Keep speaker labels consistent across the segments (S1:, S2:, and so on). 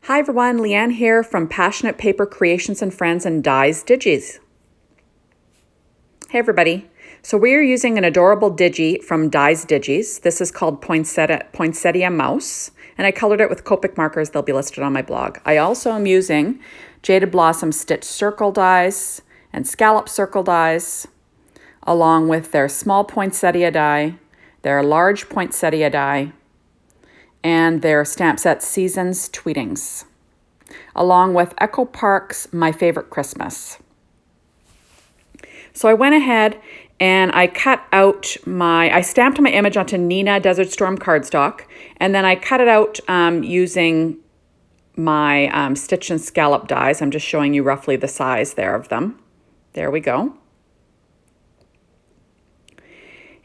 S1: Hi everyone, Leanne here from Passionate Paper Creations and Friends and Dies Digis. Hey everybody. So we are using an adorable Digi from Dies Digis. This is called Poinsettia Mouse, and I colored it with Copic markers. They'll be listed on my blog. I also am using Jaded Blossom Stitch Circle dies and Scallop Circle dies, along with their small poinsettia die, their large poinsettia die, and their Stamp Set Seasons Tweetings, along with Echo Park's My Favorite Christmas. So I went ahead and I I stamped my image onto Nina Desert Storm cardstock, and then I cut it out using my Stitch and Scallop dies. I'm just showing you roughly the size there of them. There we go.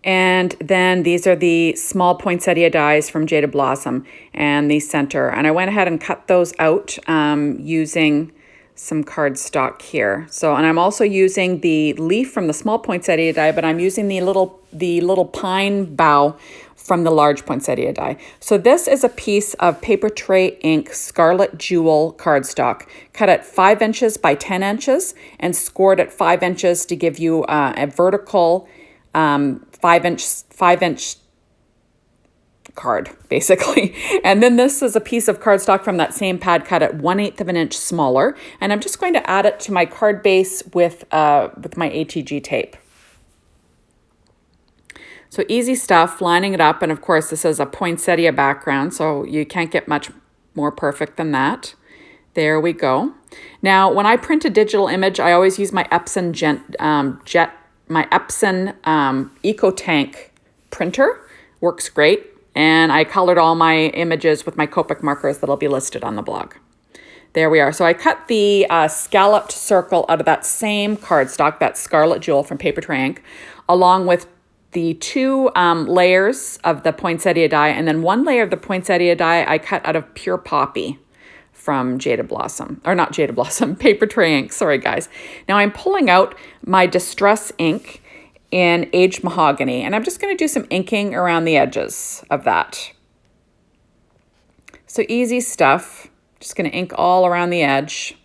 S1: And then these are the small poinsettia dies from Jaded Blossom and the center. And I went ahead and cut those out using some cardstock here. And I'm also using the leaf from the small poinsettia die, but I'm using the little pine bough from the large poinsettia die. So this is a piece of Paper Tray Ink Scarlet Jewel cardstock, cut at 5 inches by 10 inches and scored at 5 inches to give you a vertical 5-inch card, basically. And then this is a piece of cardstock from that same pad cut at 1/8 of an inch smaller. And I'm just going to add it to my card base with my ATG tape. So easy stuff, lining it up. And of course, this is a poinsettia background, so you can't get much more perfect than that. There we go. Now, when I print a digital image, I always use my Epson EcoTank printer. Works great. And I colored all my images with my Copic markers that'll be listed on the blog. There we are. So I cut the scalloped circle out of that same cardstock, that Scarlet Jewel from Paper Tray Ink, along with the 2 layers of the poinsettia die, and then 1 layer of the poinsettia die I cut out of Pure Poppy from Jaded Blossom, or not Jaded Blossom, Paper Tray Ink. Sorry, guys. Now I'm pulling out my Distress ink in Aged Mahogany, and I'm just going to do some inking around the edges of that. So easy stuff. Just going to ink all around the edge.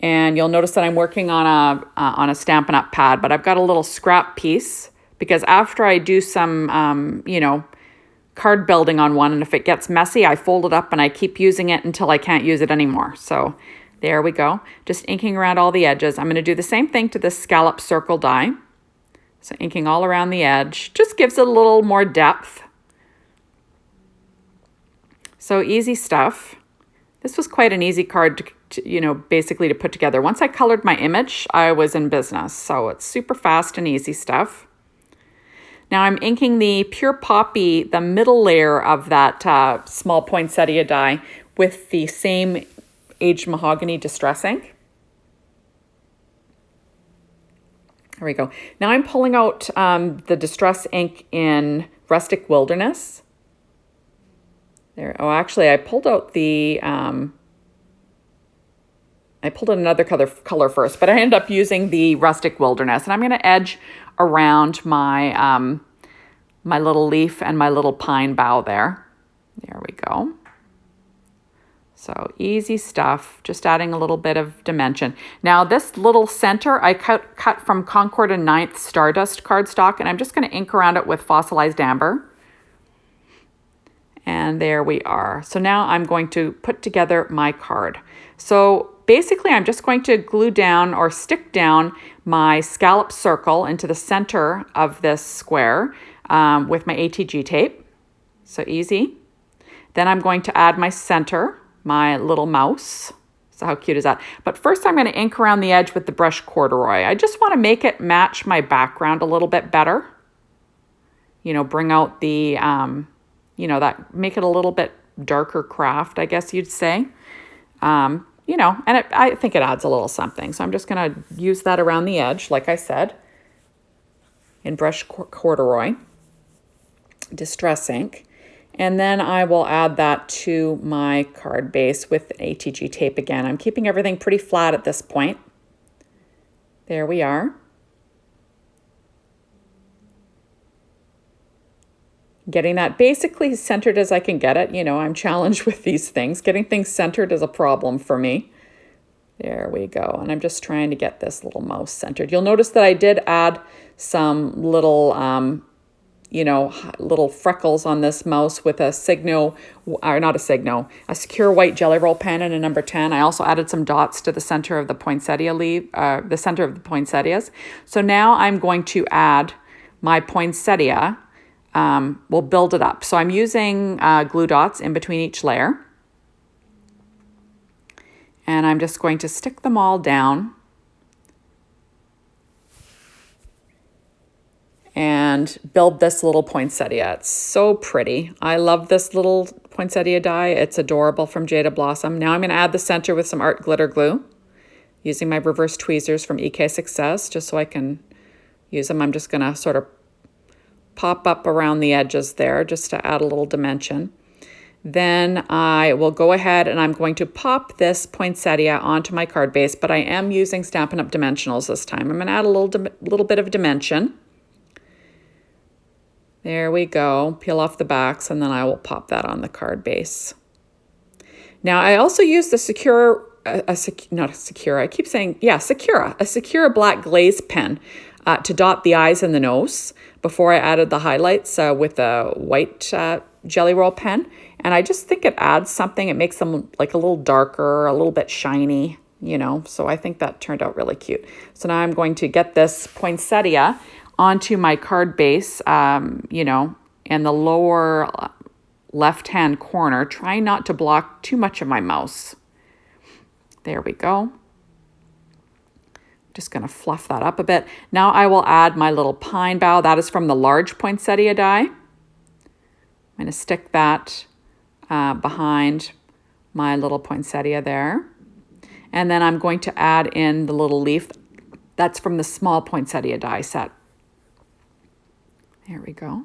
S1: And you'll notice that I'm working on a Stampin' Up pad, but I've got a little scrap piece because after I do some, card building on one, and if it gets messy, I fold it up and I keep using it until I can't use it anymore. So there we go. Just inking around all the edges. I'm going to do the same thing to this Scallop Circle die. So inking all around the edge just gives it a little more depth. So easy stuff. This was quite an easy card to basically to put together. Once I colored my image, I was in business. So it's super fast and easy stuff. Now I'm inking the Pure Poppy, the middle layer of that small poinsettia die with the same Aged Mahogany Distress ink. There we go. Now I'm pulling out the Distress ink in Rustic Wilderness. There. Oh, actually, I pulled out the I pulled out another color first, but I ended up using the Rustic Wilderness, and I'm going to edge around my my little leaf and my little pine bough there. There we go. So easy stuff, just adding a little bit of dimension. Now this little center I cut from Concord and 9th Stardust cardstock, and I'm just going to ink around it with fossilized amber. And there we are. So now I'm going to put together my card. So basically I'm just going to glue down or stick down my scallop circle into the center of this square with my ATG tape. So easy. Then I'm going to add my center, my little mouse. So how cute is that? But first I'm going to ink around the edge with the brush corduroy. I just want to make it match my background a little bit better. Bring out the, make it a little bit darker craft, I guess you'd say. And I think it adds a little something. So I'm just going to use that around the edge, like I said, in brush corduroy, Distress ink. And then I will add that to my card base with ATG tape again. I'm keeping everything pretty flat at this point. There we are. Getting that basically centered as I can get it. You know, I'm challenged with these things. Getting things centered is a problem for me. There we go. And I'm just trying to get this little mouse centered. You'll notice that I did add some little, you know, little freckles on this mouse with a Signo, or not a Signo, a secure white Jelly Roll pen and a number 10. I also added some dots to the center of the poinsettia leaf, the center of the poinsettias. So now I'm going to add my poinsettia. We'll build it up. So I'm using glue dots in between each layer. And I'm just going to stick them all down and build this little poinsettia. It's so pretty. I love this little poinsettia die. It's adorable from Jaded Blossom. Now I'm going to add the center with some art glitter glue using my reverse tweezers from EK Success just so I can use them. I'm just going to sort of pop up around the edges there just to add a little dimension. Then I will go ahead and I'm going to pop this poinsettia onto my card base, but I am using Stampin' Up! Dimensionals this time. I'm going to add a little bit of dimension. There we go. Peel off the backs and then I will pop that on the card base. Now I also use the Secura black glaze pen to dot the eyes and the nose before I added the highlights with a white Jelly Roll pen. And I just think it adds something. It makes them like a little darker, a little bit shiny, you know. So I think that turned out really cute. So now I'm going to get this poinsettia onto my card base, you know, in the lower left-hand corner. Try not to block too much of my mouse. There we go. Just going to fluff that up a bit. Now I will add my little pine bough. That is from the Large Poinsettia die. I'm going to stick that behind my little poinsettia there. And then I'm going to add in the little leaf. That's from the small poinsettia die set. There we go.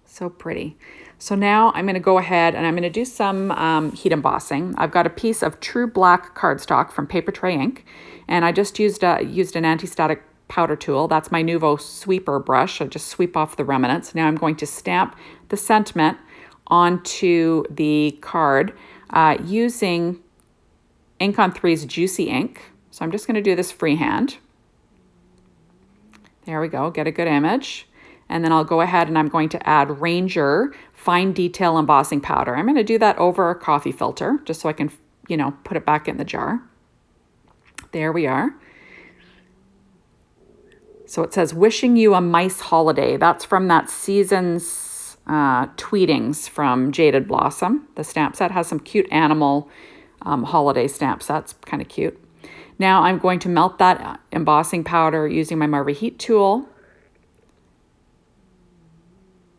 S1: So pretty. So now I'm going to go ahead and I'm going to do some heat embossing. I've got a piece of true black cardstock from Paper Tray Ink, and I just used an anti-static powder tool. That's my Nuvo sweeper brush. I just sweep off the remnants. Now I'm going to stamp the sentiment onto the card using Ink on 3's Juicy Ink. So I'm just going to do this freehand. There we go, get a good image. And then I'll go ahead and I'm going to add Ranger Fine Detail Embossing Powder. I'm going to do that over a coffee filter just so I can, you know, put it back in the jar. There we are. So it says, wishing you a mice holiday. That's from that season's Tweetings from Jaded Blossom. The stamp set has some cute animal holiday stamp sets, kind of cute. Now I'm going to melt that embossing powder using my Marvy Heat tool.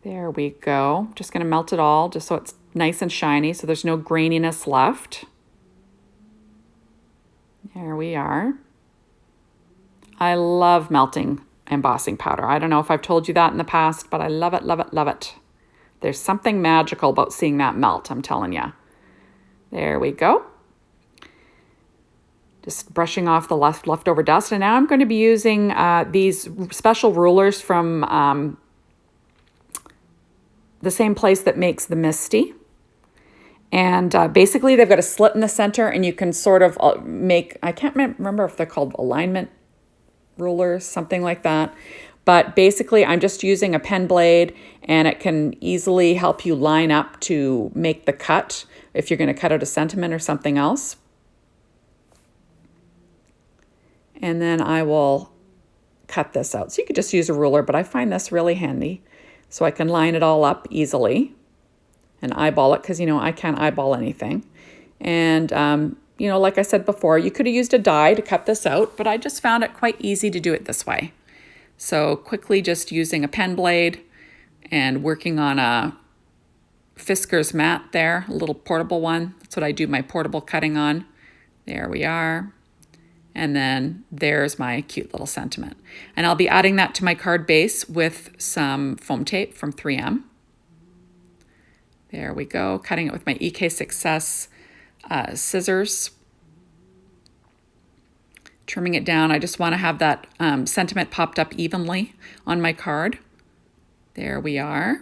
S1: There we go. Just going to melt it all just so it's nice and shiny so there's no graininess left. There we are. I love melting embossing powder. I don't know if I've told you that in the past, but I love it, love it, love it. There's something magical about seeing that melt, I'm telling you. There we go. Just brushing off the leftover dust. And now I'm going to be using these special rulers from the same place that makes the Misty. And basically they've got a slit in the center and you can sort of make, I can't remember if they're called alignment rulers, something like that. But basically I'm just using a pen blade and it can easily help you line up to make the cut if you're going to cut out a sentiment or something else. And then I will cut this out. So you could just use a ruler, but I find this really handy. So I can line it all up easily and eyeball it because, you know, I can't eyeball anything. And, you know, like I said before, you could have used a die to cut this out, but I just found it quite easy to do it this way. So quickly just using a pen blade and working on a Fisker's mat there, a little portable one. That's what I do my portable cutting on. There we are. And then there's my cute little sentiment. And I'll be adding that to my card base with some foam tape from 3M. There we go, cutting it with my EK Success scissors. Trimming it down. I just want to have that sentiment popped up evenly on my card. There we are.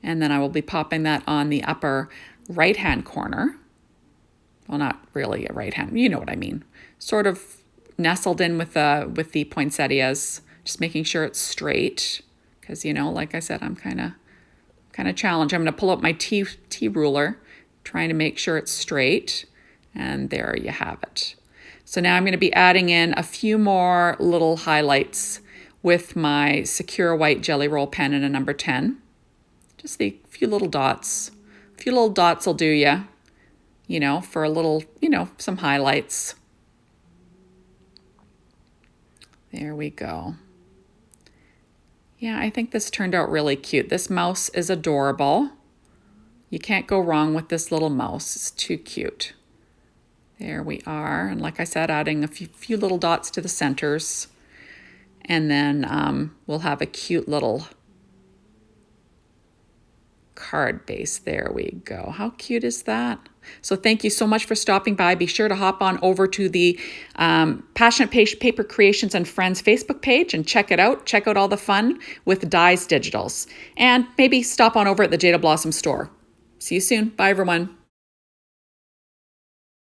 S1: And then I will be popping that on the upper right-hand corner. Well, not really a right-hand, you know what I mean. Sort of nestled in with the poinsettias, just making sure it's straight. Because, you know, like I said, I'm kind of challenged. I'm going to pull out my T ruler, trying to make sure it's straight. And there you have it. So now I'm going to be adding in a few more little highlights with my Secure White Jelly Roll pen in a number 10. Just a few little dots. A few little dots will do you know, for a little, you know, some highlights. There we go. Yeah, I think this turned out really cute. This mouse is adorable. You can't go wrong with this little mouse. It's too cute. There we are. And like I said, adding a few little dots to the centers. And then we'll have a cute little card base. There we go. How cute is that? So thank you so much for stopping by. Be sure to hop on over to the Passionate Paper Creations and Friends Facebook page and check it out. Check out all the fun with Dies Digitals. And maybe stop on over at the Jaded Blossom store. See you soon. Bye, everyone.